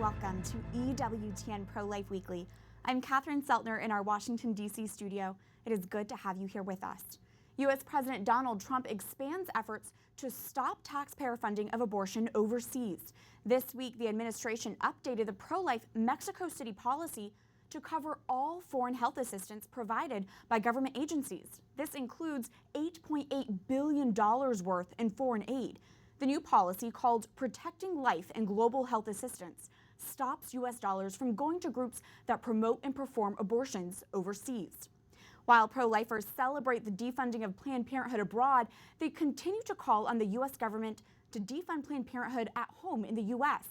welcome to EWTN Pro-Life Weekly. I'm Catherine Szeltner in our Washington, D.C. studio. It is good to have you here with us. U.S. President Donald Trump expands efforts to stop taxpayer funding of abortion overseas. This week, the administration updated the pro-life Mexico City policy to cover all foreign health assistance provided by government agencies. This includes $8.8 billion worth in foreign aid. The new policy, called Protecting Life and Global Health Assistance, stops U.S. dollars from going to groups that promote and perform abortions overseas. While pro-lifers celebrate the defunding of Planned Parenthood abroad, they continue to call on the U.S. government to defund Planned Parenthood at home in the U.S.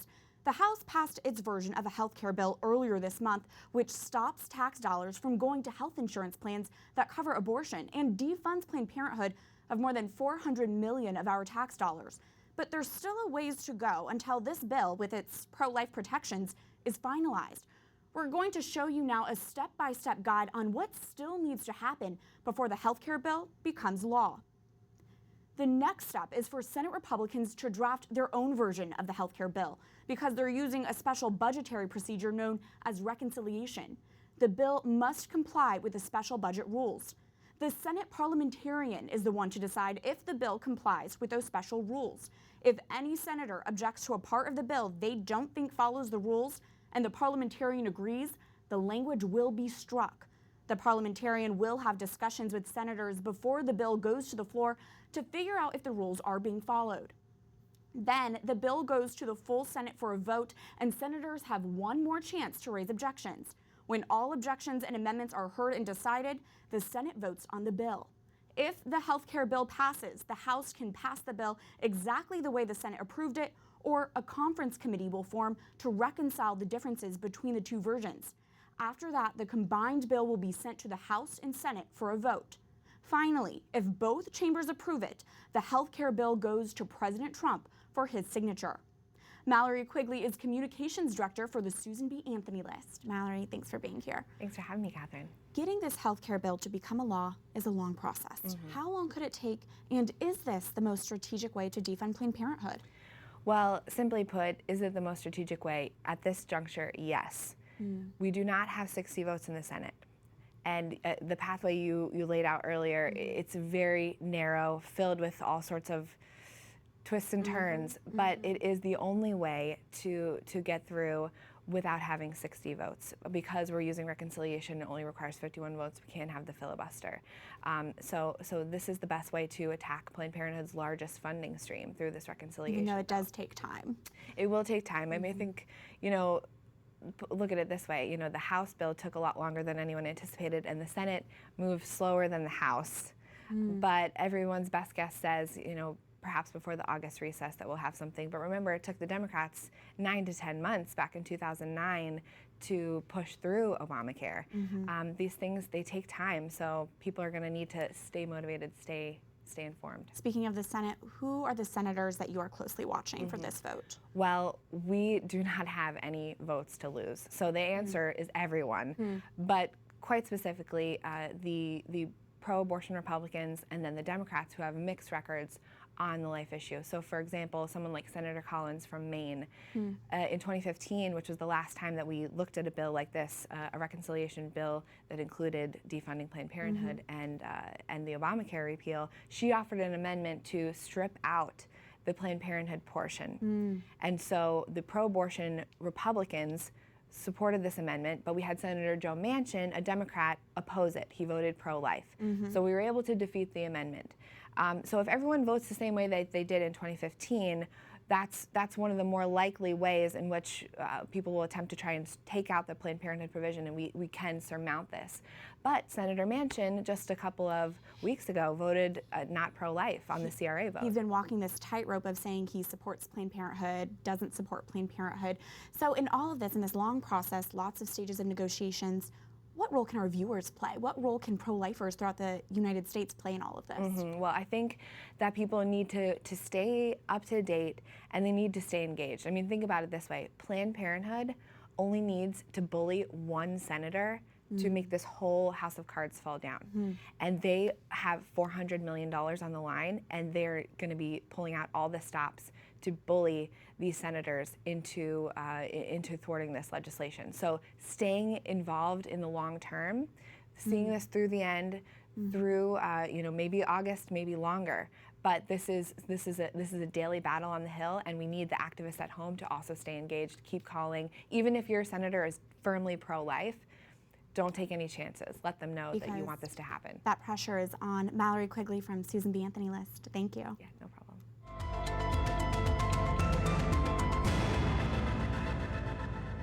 The House passed its version of a health care bill earlier this month, which stops tax dollars from going to health insurance plans that cover abortion and defunds Planned Parenthood of more than $400 million of our tax dollars. But there's still a ways to go until this bill, with its pro-life protections, is finalized. We're going to show you now a step-by-step guide on what still needs to happen before the health care bill becomes law. The next step is for Senate Republicans to draft their own version of the health care bill because they're using a special budgetary procedure known as reconciliation. The bill must comply with the special budget rules. The Senate parliamentarian is the one to decide if the bill complies with those special rules. If any senator objects to a part of the bill they don't think follows the rules and the parliamentarian agrees, the language will be struck. The parliamentarian will have discussions with senators before the bill goes to the floor to figure out if the rules are being followed. Then the bill goes to the full Senate for a vote, and senators have one more chance to raise objections. When all objections and amendments are heard and decided, the Senate votes on the bill. If the health care bill passes, the House can pass the bill exactly the way the Senate approved it, or a conference committee will form to reconcile the differences between the two versions. After that, the combined bill will be sent to the House and Senate for a vote. Finally, if both chambers approve it, the health care bill goes to President Trump for his signature. Mallory Quigley is Communications Director for the Susan B. Anthony List. Mallory, thanks for being here. Thanks for having me, Catherine. Getting this health care bill to become a law is a long process. How long could it take, and is this the most strategic way to defund Planned Parenthood? Well, simply put, is it the most strategic way? At this juncture, yes. We do not have 60 votes in the Senate. And the pathway you laid out earlier, it's very narrow, filled with all sorts of twists and turns, but it is the only way to get through without having 60 votes. Because we're using reconciliation, it only requires 51 votes. We can't have the filibuster. So this is the best way to attack Planned Parenthood's largest funding stream, through this reconciliation. You know, it does take time. It will take time. I mean, I think, look at it this way. The House bill took a lot longer than anyone anticipated, and the Senate moved slower than the House. But everyone's best guess says, perhaps before the August recess that we'll have something. But remember, it took the Democrats 9 to 10 months back in 2009 to push through Obamacare. These things, they take time, so people are going to need to stay motivated, stay informed. Speaking of the Senate, who are the senators that you are closely watching for this vote? Well, we do not have any votes to lose. So the answer is everyone. But quite specifically, the pro-abortion Republicans and then the Democrats who have mixed records on the life issue. So for example, someone like Senator Collins from Maine, in 2015, which was the last time that we looked at a bill like this, a reconciliation bill that included defunding Planned Parenthood and the Obamacare repeal, she offered an amendment to strip out the Planned Parenthood portion. And so the pro-abortion Republicans supported this amendment, but we had Senator Joe Manchin, a Democrat, oppose it. He voted pro-life. So we were able to defeat the amendment. So if everyone votes the same way that they did in 2015, that's one of the more likely ways in which people will attempt to try and take out the Planned Parenthood provision, and we can surmount this. But Senator Manchin, just a couple of weeks ago, voted not pro-life on the CRA vote. He's been walking this tightrope of saying he supports Planned Parenthood, doesn't support Planned Parenthood. So in all of this, in this long process, lots of stages of negotiations, what role can our viewers play? What role can pro-lifers throughout the United States play in all of this? Well, I think that people need to stay up to date, and they need to stay engaged. I mean, think about it this way. Planned Parenthood only needs to bully one senator to make this whole house of cards fall down. And they have $400 million on the line, and they're going to be pulling out all the stops to bully these senators into thwarting this legislation. So staying involved in the long term, seeing this through the end, through maybe August, maybe longer. But this is a daily battle on the Hill, and we need the activists at home to also stay engaged, keep calling. Even if your senator is firmly pro-life, don't take any chances. Let them know that you want this to happen. That pressure is on. Mallory Quigley from Susan B. Anthony List. Thank you. Yeah, no problem.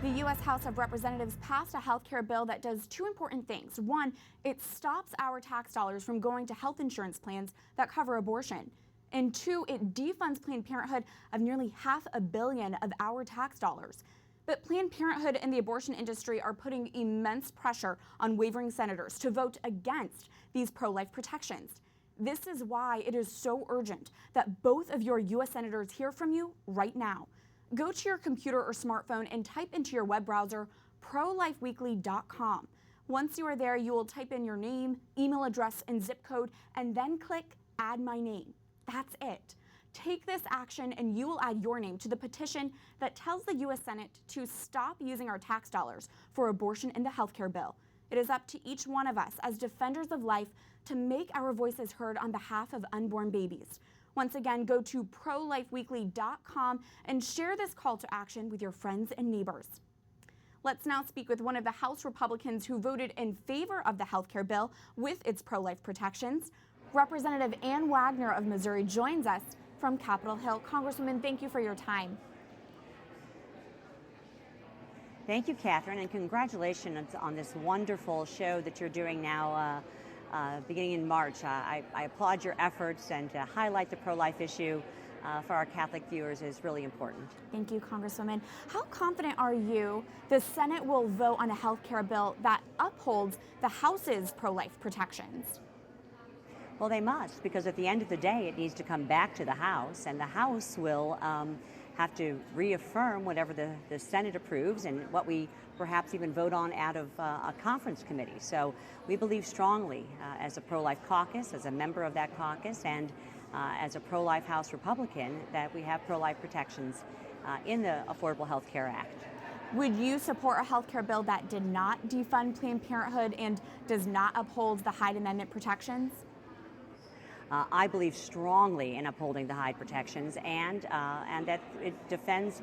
The U.S. House of Representatives passed a health care bill that does two important things. One, it stops our tax dollars from going to health insurance plans that cover abortion. And two, it defunds Planned Parenthood of nearly $500 million of our tax dollars. But Planned Parenthood and the abortion industry are putting immense pressure on wavering senators to vote against these pro-life protections. This is why it is so urgent that both of your U.S. senators hear from you right now. Go to your computer or smartphone and type into your web browser prolifeweekly.com. Once you are there, you will type in your name, email address, and zip code, and then click Add My Name. That's it. Take this action and you will add your name to the petition that tells the U.S. Senate to stop using our tax dollars for abortion in the healthcare bill. It is up to each one of us as defenders of life to make our voices heard on behalf of unborn babies. Once again, go to prolifeweekly.com and share this call to action with your friends and neighbors. Let's now speak with one of the House Republicans who voted in favor of the healthcare bill with its pro-life protections. Representative Ann Wagner of Missouri joins us from Capitol Hill. Congresswoman, thank you for your time. Thank you, Catherine, and congratulations on this wonderful show that you're doing now beginning in March. I applaud your efforts, and to highlight the pro-life issue for our Catholic viewers is really important. Thank you, Congresswoman. How confident are you the Senate will vote on a health care bill that upholds the House's pro-life protections? Well, they must, because at the end of the day, it needs to come back to the House, and the House will have to reaffirm whatever the Senate approves and what we perhaps even vote on out of a conference committee. So we believe strongly as a pro-life caucus, as a member of that caucus, and as a pro-life House Republican, that we have pro-life protections in the Affordable Health Care Act. Would you support a health care bill that did not defund Planned Parenthood and does not uphold the Hyde Amendment protections? I believe strongly in upholding the Hyde protections and that it defunds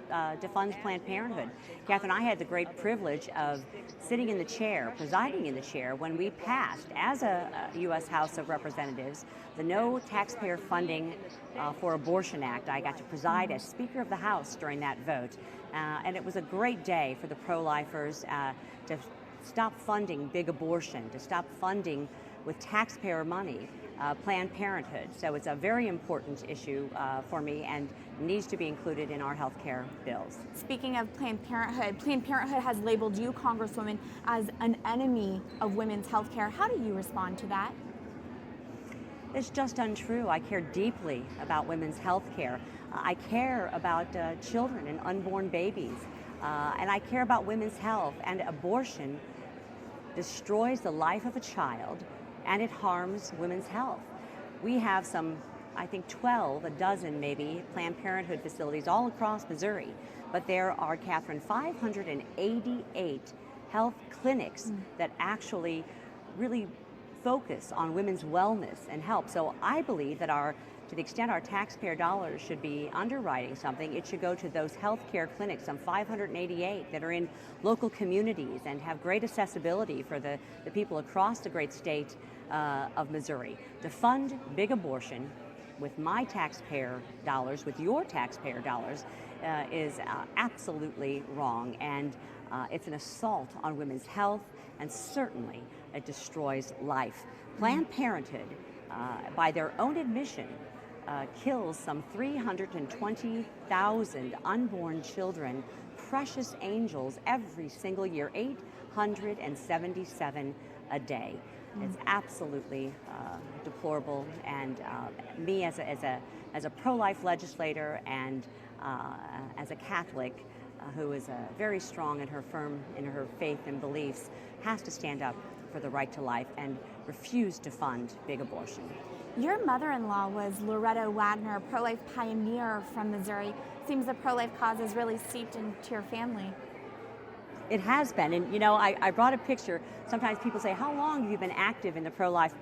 Planned Parenthood. Catherine, I had the great privilege of sitting in the chair, presiding in the chair, when we passed, as a U.S. House of Representatives, the No Taxpayer Funding for Abortion Act. I got to preside as Speaker of the House during that vote. And it was a great day for the pro-lifers to stop funding big abortion, to stop funding with taxpayer money Planned Parenthood. So it's a very important issue for me and needs to be included in our health care bills. Speaking of Planned Parenthood has labeled you, Congresswoman, as an enemy of women's health care. How do you respond to that? It's just untrue. I care deeply about women's health care. I care about children and unborn babies. And I care about women's health. And abortion destroys the life of a child, and it harms women's health. We have some, I think 12, a dozen maybe, Planned Parenthood facilities all across Missouri. But there are, Catherine, 588 health clinics that actually really focus on women's wellness and health. So I believe that to the extent our taxpayer dollars should be underwriting something, it should go to those health care clinics, some 588 that are in local communities and have great accessibility for the people across the great state of Missouri. To fund big abortion with my taxpayer dollars, with your taxpayer dollars, is absolutely wrong. And it's an assault on women's health, and certainly it destroys life. Planned Parenthood, by their own admission, kills some 320,000 unborn children, precious angels, every single year, 877 a day. It's absolutely deplorable, and me as a pro-life legislator and as a Catholic, who is very strong and firm in her faith and beliefs, has to stand up for the right to life and refuse to fund big abortion. Your mother-in-law was Loretta Wagner, a pro-life pioneer from Missouri. Seems the pro-life cause is really seeped into your family. It has been, and you know, I brought a picture. Sometimes people say, how long have you been active in the pro-life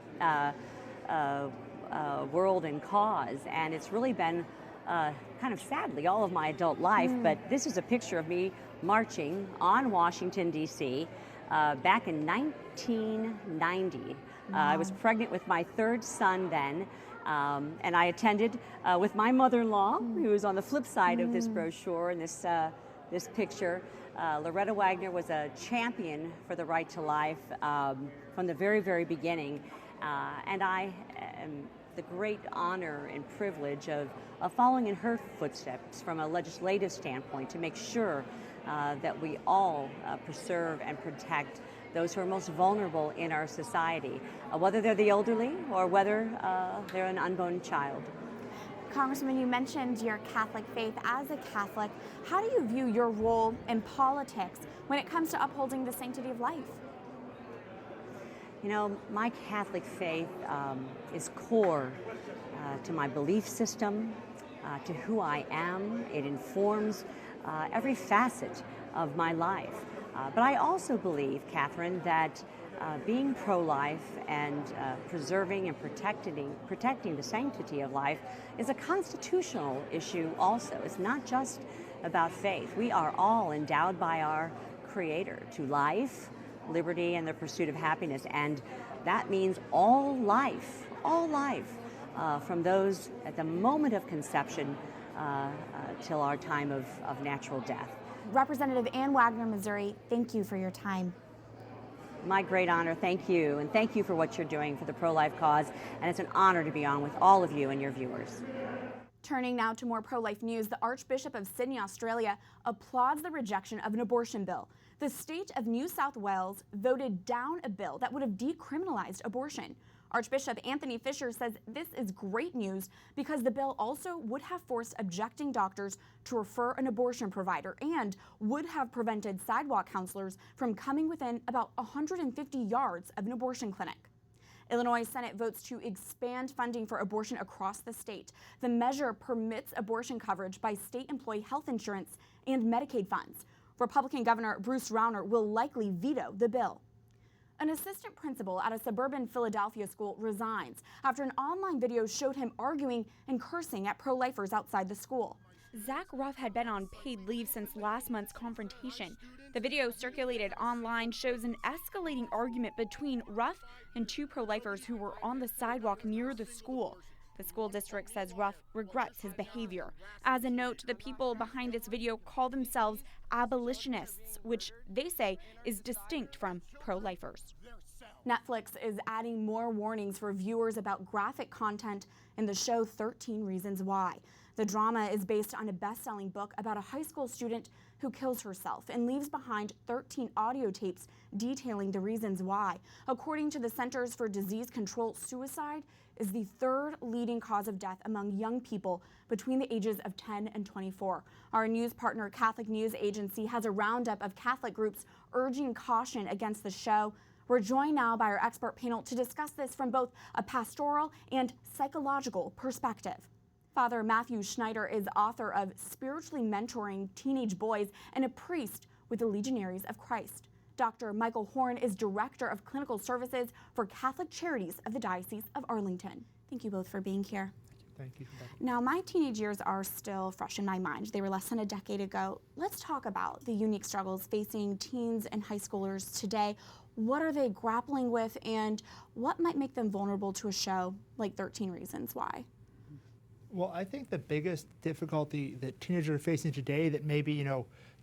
world and cause? And it's really been kind of sadly all of my adult life, but this is a picture of me marching on Washington, D.C. Back in 1990. I was pregnant with my third son then, and I attended with my mother-in-law, who was on the flip side of this brochure and this picture. Loretta Wagner was a champion for the right to life from the very, very beginning, and I am the great honor and privilege of following in her footsteps from a legislative standpoint to make sure that we all preserve and protect those who are most vulnerable in our society, whether they're the elderly or whether they're an unborn child. Congressman, you mentioned your Catholic faith. As a Catholic, how do you view your role in politics when it comes to upholding the sanctity of life? You know, my Catholic faith is core to my belief system, to who I am. It informs every facet of my life. But I also believe, Catherine, that being pro-life and preserving and protecting the sanctity of life is a constitutional issue also. It's not just about faith. We are all endowed by our Creator to life, liberty, and the pursuit of happiness. And that means all life, from those at the moment of conception till our time of natural death. Representative Ann Wagner, Missouri, thank you for your time. My great honor, thank you. And thank you for what you're doing for the pro-life cause. And it's an honor to be on with all of you and your viewers. Turning now to more pro-life news, the Archbishop of Sydney, Australia, applauds the rejection of an abortion bill. The state of New South Wales voted down a bill that would have decriminalized abortion. Archbishop Anthony Fisher says this is great news because the bill also would have forced objecting doctors to refer an abortion provider and would have prevented sidewalk counselors from coming within about 150 yards of an abortion clinic. Illinois Senate votes to expand funding for abortion across the state. The measure permits abortion coverage by state employee health insurance and Medicaid funds. Republican Governor Bruce Rauner will likely veto the bill. An assistant principal at a suburban Philadelphia school resigns after an online video showed him arguing and cursing at pro-lifers outside the school. Zach Ruff had been on paid leave since last month's confrontation. The video circulated online shows an escalating argument between Ruff and two pro-lifers who were on the sidewalk near the school. The school district says Ruff regrets his behavior. As a note, the people behind this video call themselves abolitionists, which they say is distinct from pro-lifers. Netflix is adding more warnings for viewers about graphic content in the show 13 Reasons Why. The drama is based on a best-selling book about a high school student who kills herself and leaves behind 13 audio tapes detailing the reasons why. According to the Centers for Disease Control, suicide is the third leading cause of death among young people between the ages of 10 and 24. Our news partner, Catholic News Agency, has a roundup of Catholic groups urging caution against the show. We're joined now by our expert panel to discuss this from both a pastoral and psychological perspective. Father Matthew Schneider is author of Spiritually Mentoring Teenage Boys and a priest with the Legionaries of Christ. Dr. Michael Horne is Director of Clinical Services for Catholic Charities of the Diocese of Arlington. Thank you both for being here. Thank you. Now, my teenage years are still fresh in my mind. They were less than a decade ago. Let's talk about the unique struggles facing teens and high schoolers today. What are they grappling with, and what might make them vulnerable to a show like 13 Reasons Why? Well, I think the biggest difficulty that teenagers are facing today that maybe,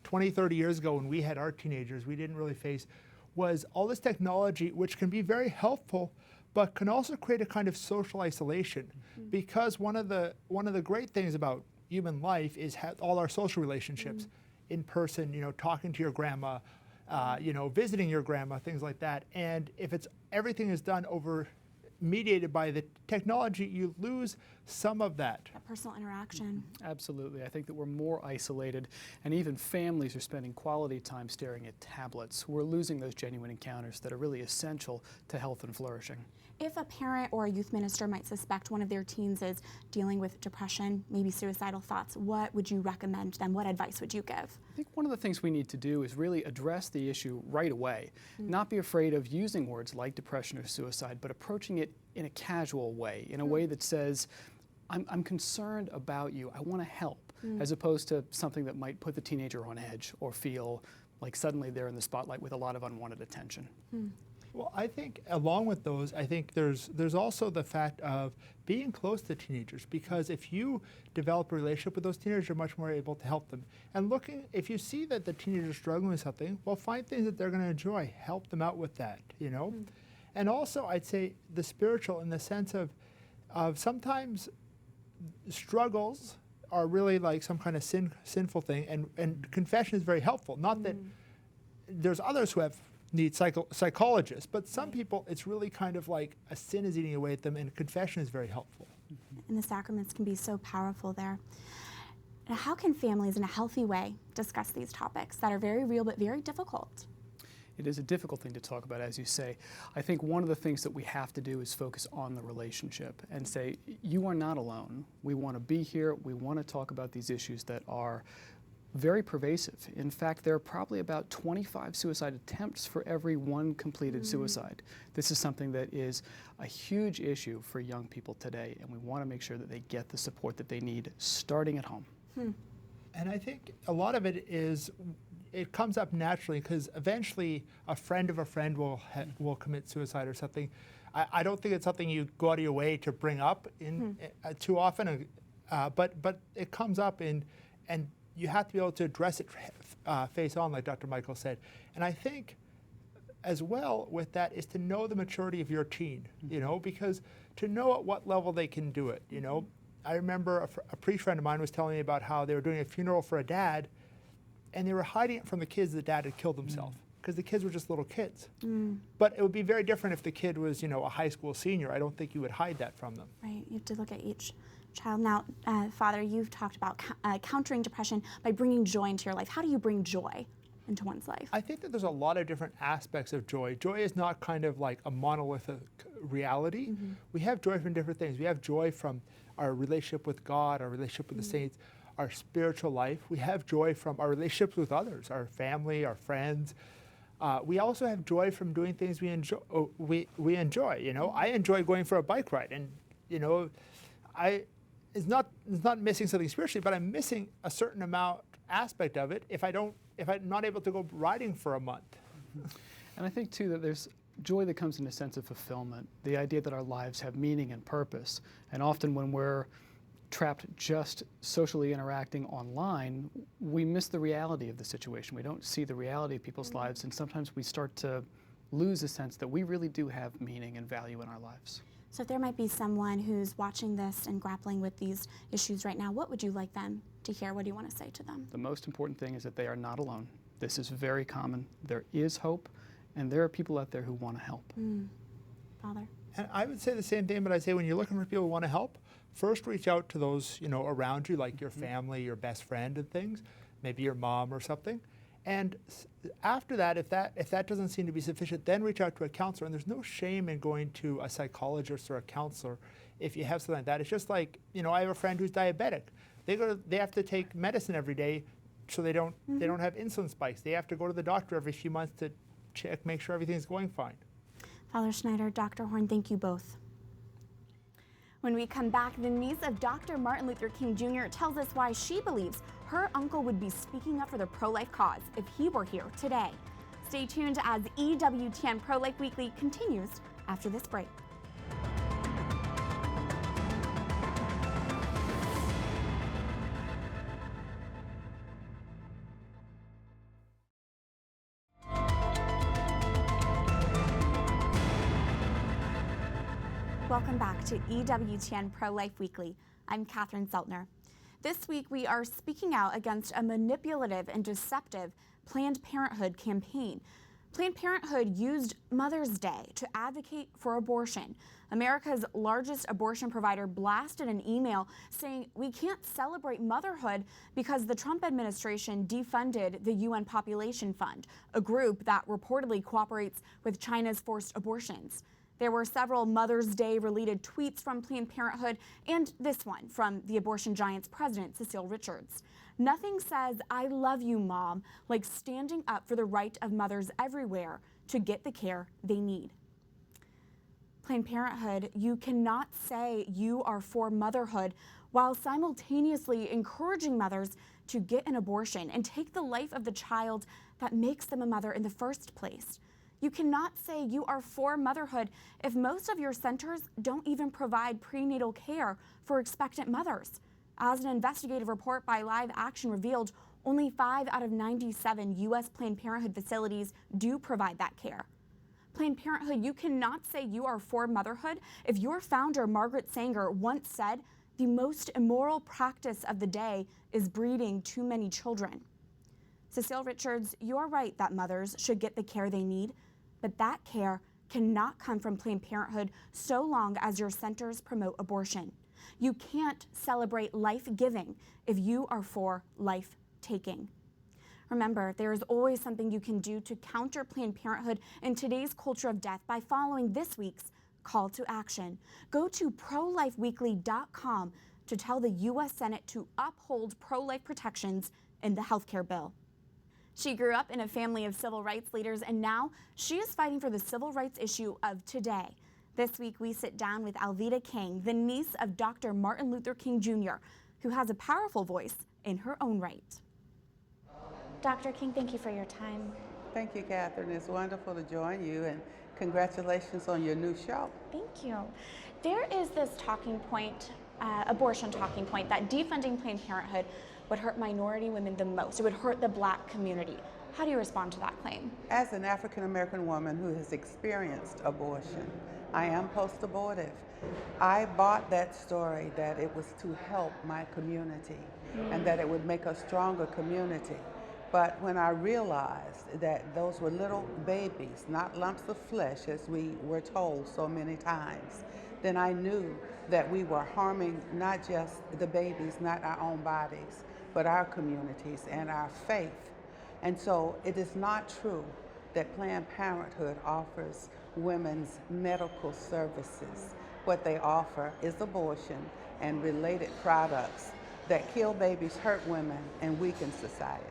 20, 30 years ago when we had our teenagers, we didn't really face, was all this technology, which can be very helpful, but can also create a kind of social isolation. Mm-hmm. Because one of the great things about human life is all our social relationships, in person, talking to your grandma, visiting your grandma, things like that. And if everything is done over mediated by the technology, you lose some of that. That personal interaction. Absolutely. I think that we're more isolated, and even families are spending quality time staring at tablets. We're losing those genuine encounters that are really essential to health and flourishing. If a parent or a youth minister might suspect one of their teens is dealing with depression, maybe suicidal thoughts, what would you recommend them? What advice would you give? I think one of the things we need to do is really address the issue right away. Not be afraid of using words like depression or suicide, but approaching it in a casual way, in a way that says, I'm concerned about you, I want to help, as opposed to something that might put the teenager on edge or feel like suddenly they're in the spotlight with a lot of unwanted attention. Well, I think along with those, I think there's also the fact of being close to teenagers, because if you develop a relationship with those teenagers, you're much more able to help them. And if you see that the teenager's struggling with something, well, find things that they're going to enjoy, help them out with that, you know? And also, I'd say the spiritual, in the sense of sometimes struggles are really like some kind of sinful thing, and confession is very helpful. Not that there's others who need psychologists, but some people, it's really kind of like a sin is eating away at them, and confession is very helpful. And the sacraments can be so powerful there. Now, how can families in a healthy way discuss these topics that are very real but very difficult? It is a difficult thing to talk about, as you say. I think one of the things that we have to do is focus on the relationship and say, you are not alone. We want to be here. We want to talk about these issues that are very pervasive. In fact, there are probably about 25 suicide attempts for every one completed suicide. This is something that is a huge issue for young people today, and we want to make sure that they get the support that they need starting at home. And I think a lot of it comes up naturally, because eventually a friend of a friend will commit suicide or something. I don't think it's something you go out of your way to bring up too often, but it comes up, and you have to be able to address it face on, like Dr. Michael said. And I think as well with that is to know the maturity of your teen, you know, because to know at what level they can do it, you know. I remember a priest friend of mine was telling me about how they were doing a funeral for a dad, and they were hiding it from the kids that dad had killed himself, because the kids were just little kids. But it would be very different if the kid was, you know, a high school senior. I don't think you would hide that from them. Right, you have to look at each child. Now, Father, you've talked about countering depression by bringing joy into your life. How do you bring joy into one's life? I think that there's a lot of different aspects of joy. Joy is not kind of like a monolithic reality. We have joy from different things. We have joy from our relationship with God, our relationship with the saints, our spiritual life. We have joy from our relationships with others, our family, our friends. We also have joy from doing things we enjoy. We enjoy. You know, I enjoy going for a bike ride, and you know, it's not missing something spiritually, but I'm missing a certain aspect of it if I'm not able to go riding for a month. And I think too that there's joy that comes in a sense of fulfillment, the idea that our lives have meaning and purpose. And often when we're trapped just socially interacting online, we miss the reality of the situation. We don't see the reality of people's lives, and sometimes we start to lose a sense that we really do have meaning and value in our lives. So if there might be someone who's watching this and grappling with these issues right now, what would you like them to hear? What do you want to say to them? The most important thing is that they are not alone. This is very common. There is hope, and there are people out there who want to help. Father? And I would say the same thing, but I'd say when you're looking for people who want to help, first reach out to those, you know, around you, like your family, your best friend and things, maybe your mom or something. And after that, if that doesn't seem to be sufficient, then reach out to a counselor. And there's no shame in going to a psychologist or a counselor if you have something like that. It's just like, you know, I have a friend who's diabetic. They have to take medicine every day so they don't have insulin spikes. They have to go to the doctor every few months to check, make sure everything's going fine. Father Schneider, Dr. Horne, thank you both. When we come back, the niece of Dr. Martin Luther King Jr. tells us why she believes her uncle would be speaking up for the pro-life cause if he were here today. Stay tuned as EWTN Pro-Life Weekly continues after this break. Welcome back to EWTN Pro-Life Weekly. I'm Catherine Szeltner. This week we are speaking out against a manipulative and deceptive Planned Parenthood campaign. Planned Parenthood used Mother's Day to advocate for abortion. America's largest abortion provider blasted an email saying we can't celebrate motherhood because the Trump administration defunded the UN Population Fund, a group that reportedly cooperates with China's forced abortions. There were several Mother's Day related tweets from Planned Parenthood and this one from the abortion giant's president, Cecile Richards. Nothing says "I love you, Mom" like standing up for the right of mothers everywhere to get the care they need. Planned Parenthood, you cannot say you are for motherhood while simultaneously encouraging mothers to get an abortion and take the life of the child that makes them a mother in the first place. You cannot say you are for motherhood if most of your centers don't even provide prenatal care for expectant mothers. As an investigative report by Live Action revealed, only 5 out of 97 U.S. Planned Parenthood facilities do provide that care. Planned Parenthood, you cannot say you are for motherhood if your founder, Margaret Sanger, once said the most immoral practice of the day is breeding too many children. Cecile Richards, you're right that mothers should get the care they need, but that care cannot come from Planned Parenthood so long as your centers promote abortion. You can't celebrate life-giving if you are for life-taking. Remember, there is always something you can do to counter Planned Parenthood in today's culture of death by following this week's call to action. Go to prolifeweekly.com to tell the U.S. Senate to uphold pro-life protections in the healthcare bill. She grew up in a family of civil rights leaders, and now she is fighting for the civil rights issue of today. This week, we sit down with Alveda King, the niece of Dr. Martin Luther King Jr., who has a powerful voice in her own right. Dr. King, thank you for your time. Thank you, Catherine. It's wonderful to join you, and congratulations on your new show. Thank you. There is this talking point, abortion talking point, that defunding Planned Parenthood would hurt minority women the most. It would hurt the Black community. How do you respond to that claim? As an African-American woman who has experienced abortion, I am post-abortive. I bought that story that it was to help my community and that it would make a stronger community. But when I realized that those were little babies, not lumps of flesh, as we were told so many times, then I knew that we were harming not just the babies, not our own bodies, but our communities and our faith. And so it is not true that Planned Parenthood offers women's medical services. What they offer is abortion and related products that kill babies, hurt women, and weaken society.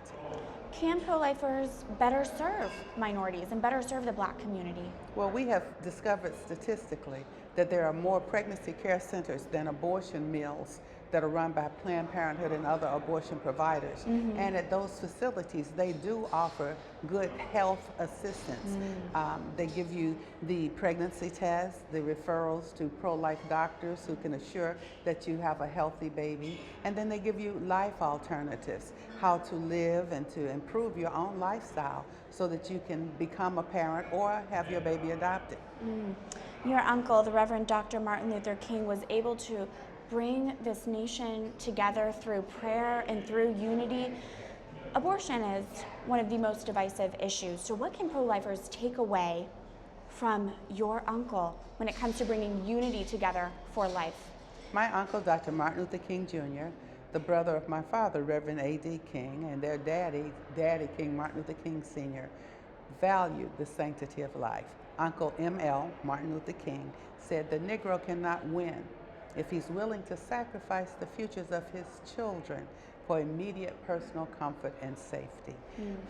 Can pro-lifers better serve minorities and better serve the Black community? Well, we have discovered statistically that there are more pregnancy care centers than abortion mills that are run by Planned Parenthood and other abortion providers. And at those facilities, they do offer good health assistance. They give you the pregnancy test, the referrals to pro-life doctors who can assure that you have a healthy baby, and then they give you life alternatives, how to live and to improve your own lifestyle so that you can become a parent or have your baby adopted. Your uncle, the Reverend Dr. Martin Luther King, was able to bring this nation together through prayer and through unity. Abortion is one of the most divisive issues. So what can pro-lifers take away from your uncle when it comes to bringing unity together for life? My uncle, Dr. Martin Luther King Jr., the brother of my father, Reverend A.D. King, and their daddy King, Martin Luther King Sr., valued the sanctity of life. Uncle M.L. Martin Luther King said the Negro cannot win if he's willing to sacrifice the futures of his children for immediate personal comfort and safety.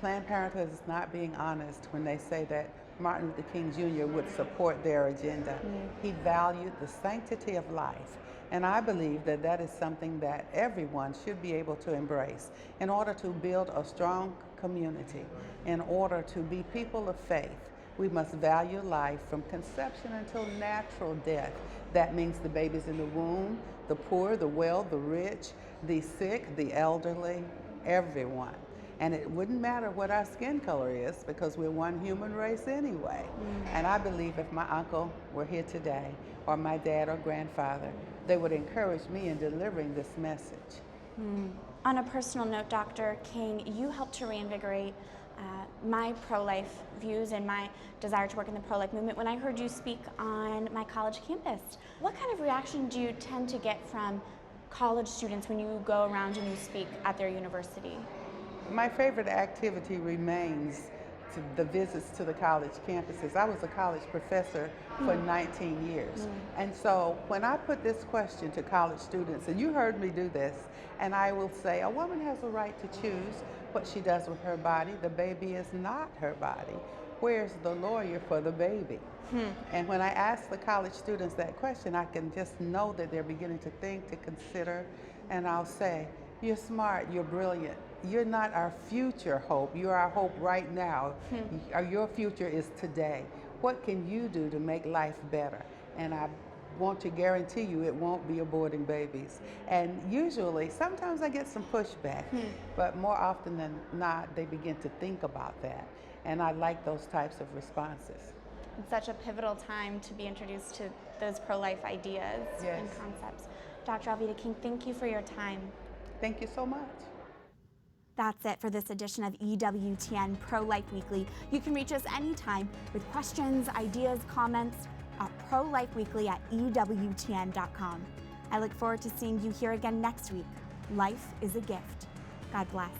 Planned Parenthood is not being honest when they say that Martin Luther King Jr. would support their agenda. He valued the sanctity of life. And I believe that that is something that everyone should be able to embrace in order to build a strong community, in order to be people of faith. We must value life from conception until natural death. That means the babies in the womb, the poor, the well, the rich, the sick, the elderly, everyone. And it wouldn't matter what our skin color is because we're one human race anyway. And I believe if my uncle were here today, or my dad or grandfather, they would encourage me in delivering this message. On a personal note, Dr. King, you helped to reinvigorate my pro-life views and my desire to work in the pro-life movement when I heard you speak on my college campus. What kind of reaction do you tend to get from college students when you go around and you speak at their university? My favorite activity remains the visits to the college campuses. I was a college professor for 19 years. And so when I put this question to college students, and you heard me do this, and I will say, a woman has a right to choose what she does with her body. The baby is not her body. Where's the lawyer for the baby? And when I ask the college students that question, I can just know that they're beginning to think, to consider, and I'll say, you're smart, you're brilliant. You're not our future hope, you're our hope right now. Your future is today. What can you do to make life better? And I want to guarantee you it won't be aborting babies. And usually, sometimes I get some pushback, but more often than not, they begin to think about that. And I like those types of responses. It's such a pivotal time to be introduced to those pro-life ideas and concepts. Dr. Alveda King, thank you for your time. Thank you so much. That's it for this edition of EWTN Pro-Life Weekly. You can reach us anytime with questions, ideas, comments at prolifeweekly@ewtn.com. I look forward to seeing you here again next week. Life is a gift. God bless.